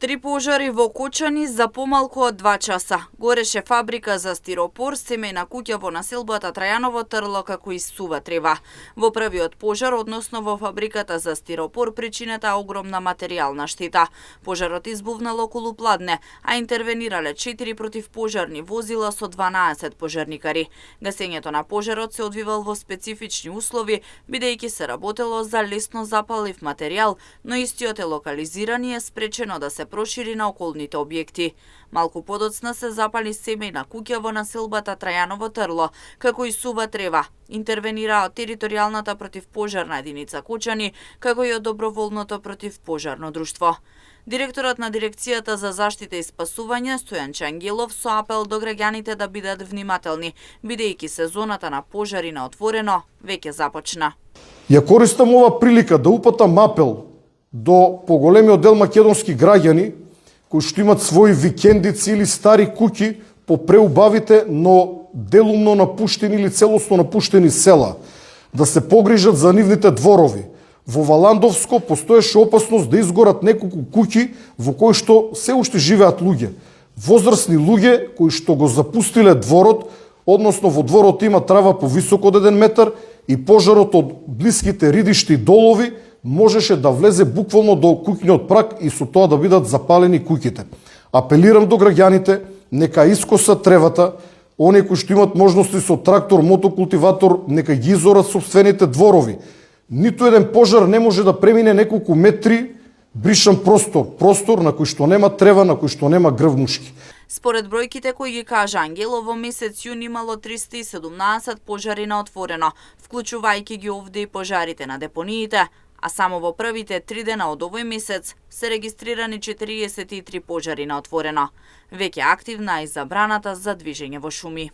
3 пожари во Кочани за помалку од 2 часа. Гореше фабрика за стиропор, семејна куќа во населбата Трајаново Трло, како и сува трева. Во првиот пожар, односно во фабриката за стиропор, причината огромна материјална штета. Пожарот избувнал околу пладне, а интервенирале 4 противпожарни возила со 12 пожарникари. Гасењето на пожарот се одвивал во специфични услови, бидејќи се работело за лесно запалив материјал, но истиот е локализиран и е спречено да се прошири на околните објекти. Малку подоцна се запали семејна куќа во населбата Трајаново Трло, како и сува трева. Интервенираа од територијалната противпожарна единица Кочани, како и од доброволното противпожарно друштво. Директорот на дирекцијата за заштита и спасување Стојан Чангелов со апел до граѓаните да бидат внимателни, бидејќи сезоната на пожари на отворено веќе започна. Ја користам ова прилика да упатам апел до поголемиот дел македонски граѓани кои што имат своји викендици или стари куќи по преубавите, но делумно напуштени или целосно напуштени села, да се погрижат за нивните дворови. Во Валандовско постоеше опасност да изгорат неколку куќи во кои што се уште живеат луѓе. Возрастни луѓе кои што го запустиле дворот, односно во дворот има трава повисоко од 1 метар и пожарот од блиските ридишти долови можеше да влезе буквално до куќниот праг и со тоа да бидат запалени куќите. Апелирам до граѓаните, нека искосат тревата, оние кои што имат можности со трактор, мотокултиватор, нека ги изорат сопствените дворови. Ниту еден пожар не може да премине неколку метри бришан простор на кој што нема трева, на кој што нема грвнушки. Според бројките кои ги кажа Ангелов, во месец јуни имало 317 пожари на отворено, вклучувајќи ги овде и пожарите на депониите, а само во првите 3 дена од овој месец се регистрирани 43 пожари на отворено. Веќе активна е забраната за движење во шуми.